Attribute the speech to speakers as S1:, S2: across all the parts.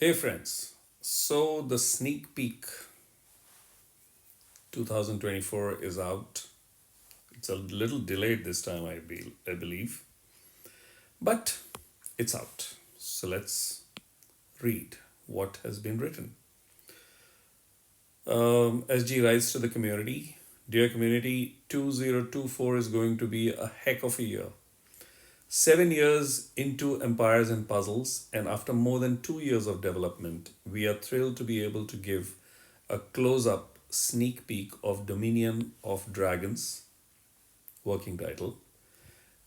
S1: Hey friends, so the sneak peek 2024 is out. It's a little delayed this time, I believe, but it's out. So let's read what has been written. SG writes to the community. Dear community, 2024 is going to be a heck of a year. 7 years into Empires and Puzzles, and after more than 2 years of development, we are thrilled to be able to give a close up sneak peek of Dominion of Dragons, working title,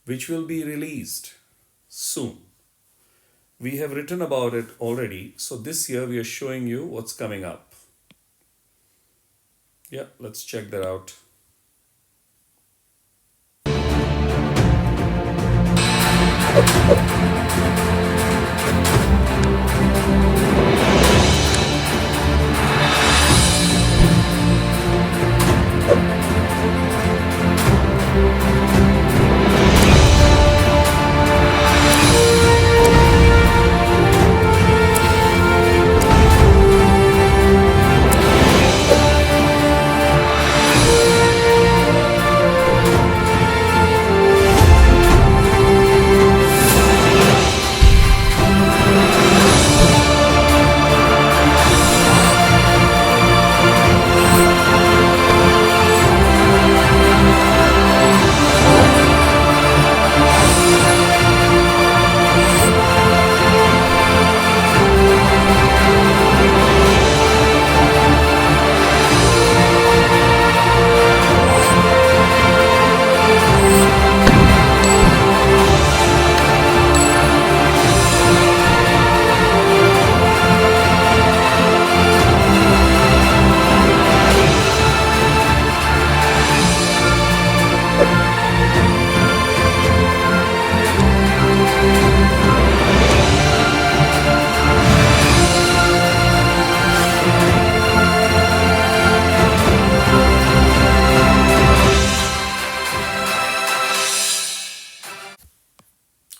S1: which will be released soon. We have written about it already, so this year we are showing you what's coming up. Yeah, let's check that out.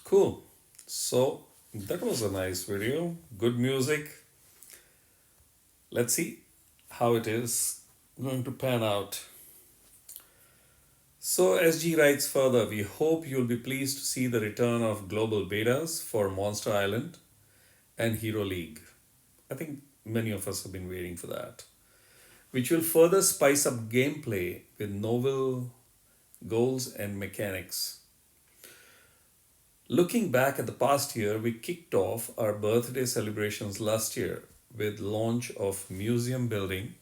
S1: Cool. So, that was a nice video. Good music. Let's see how it is going to pan out. So, SG writes further, we hope you'll be pleased to see the return of global betas for Monster Island and Hero League. I think many of us have been waiting for that, which will further spice up gameplay with novel goals and mechanics. Looking back at the past year, we kicked off our birthday celebrations last year with launch of museum building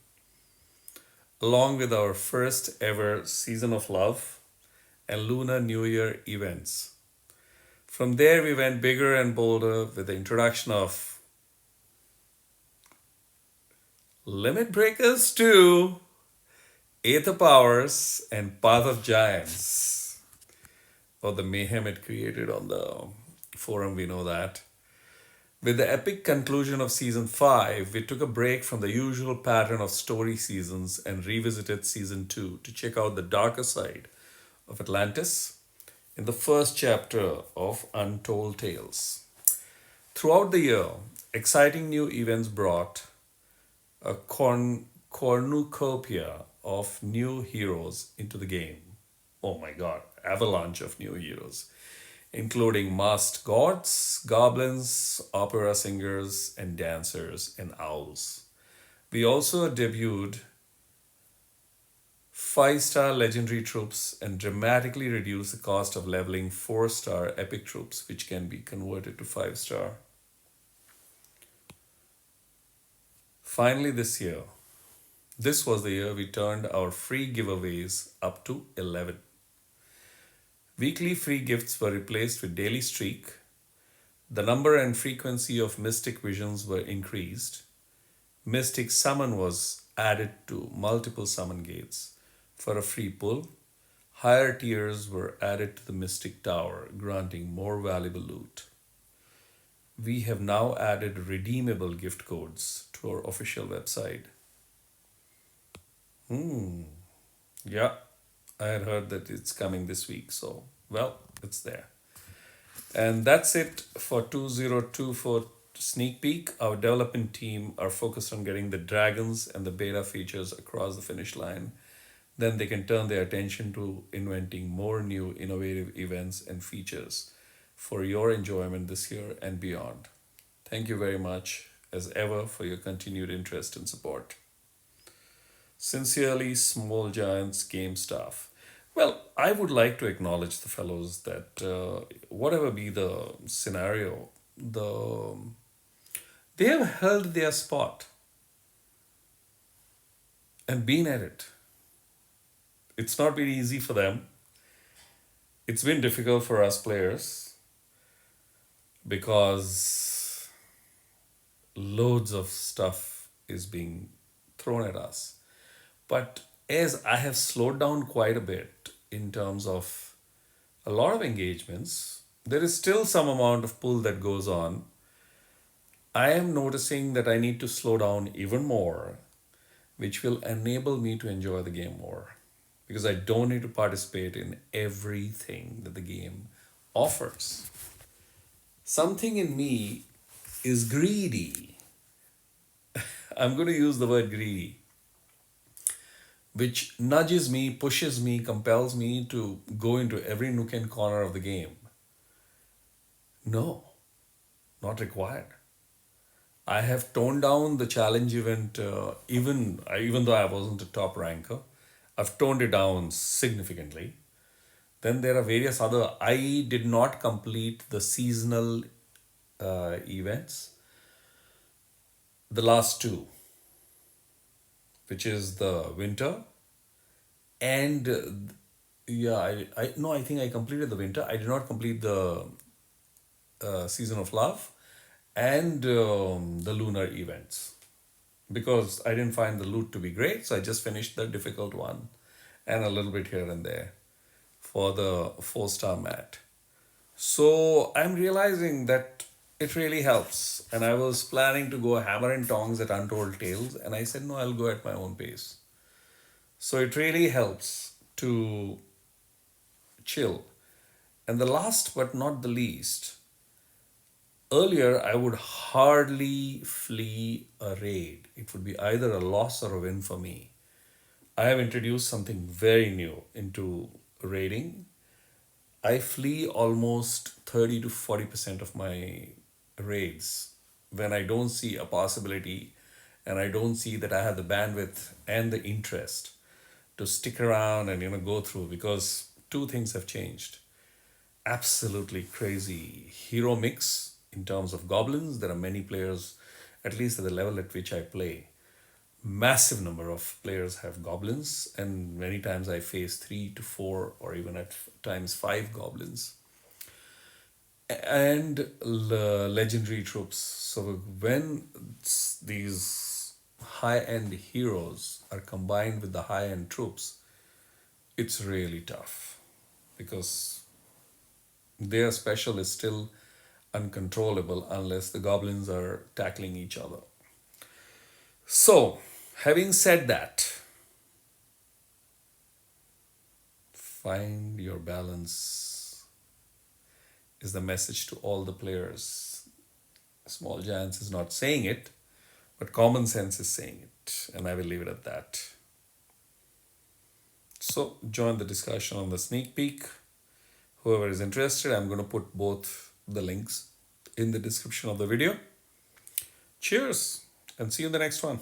S1: along with our first ever season of love and Lunar New Year events. From there, we went bigger and bolder with the introduction of Limit Breakers 2, Aether Powers, and Path of Giants. Or the mayhem it created on the forum, we know that. With the epic conclusion of season 5, we took a break from the usual pattern of story seasons and revisited season 2 to check out the darker side of Atlantis in the first chapter of Untold Tales. Throughout the year, exciting new events brought a cornucopia of new heroes into the game. Oh my god, avalanche of new heroes, including masked gods, goblins, opera singers, and dancers, and owls. We also debuted 5-star legendary troops and dramatically reduced the cost of leveling 4-star epic troops, which can be converted to 5-star. Finally, this was the year we turned our free giveaways up to 11. Weekly free gifts were replaced with daily streak. The number and frequency of Mystic Visions were increased. Mystic Summon was added to multiple summon gates for a free pull. Higher tiers were added to the Mystic Tower, granting more valuable loot. We have now added redeemable gift codes to our official website. Yeah, I had heard that it's coming this week, so well, it's there. And that's it for 2024 sneak peek, our development team are focused on getting the dragons and the beta features across the finish line. Then they can turn their attention to inventing more new innovative events and features for your enjoyment this year and beyond. Thank you very much, as ever, for your continued interest and support. Sincerely, Small Giants game staff. Well, I would like to acknowledge the fellows that whatever be the scenario, they have held their spot and been at it. It's not been easy for them. It's been difficult for us players because loads of stuff is being thrown at us. But as I have slowed down quite a bit in terms of a lot of engagements, there is still some amount of pull that goes on. I am noticing that I need to slow down even more, which will enable me to enjoy the game more because I don't need to participate in everything that the game offers. Something in me is greedy. I'm going to use the word greedy, which nudges me, pushes me, compels me to go into every nook and corner of the game. No, not required. I have toned down the challenge event, even though I wasn't a top ranker. I've toned it down significantly. Then there are various other. I did not complete the seasonal events, the last two, which is the winter and yeah, I no, I think I completed the winter. I did not complete the season of love and the lunar events because I didn't find the loot to be great. So I just finished the difficult one and a little bit here and there for the 4-star mat. So I'm realizing that it really helps. And I was planning to go hammer and tongs at Untold Tales, and I said, no, I'll go at my own pace. So it really helps to chill. And the last but not the least, earlier I would hardly flee a raid. It would be either a loss or a win for me. I have introduced something very new into raiding. I flee almost 30 to 40% of my raids when I don't see a possibility and I don't see that I have the bandwidth and the interest to stick around and go through, because two things have changed. Absolutely crazy hero mix in terms of goblins. There are many players, at least at the level at which I play. Massive number of players have goblins, and many times I face 3 to 4 or even at times 5 goblins. And legendary troops. So when these high-end heroes are combined with the high-end troops, it's really tough because their special is still uncontrollable unless the goblins are tackling each other. So, having said that, find your balance is the message to all the players. Small Giants is not saying it, but common sense is saying it, and I will leave it at that. So, join the discussion on the sneak peek. Whoever is interested, I'm going to put both the links in the description of the video. Cheers, and see you in the next one.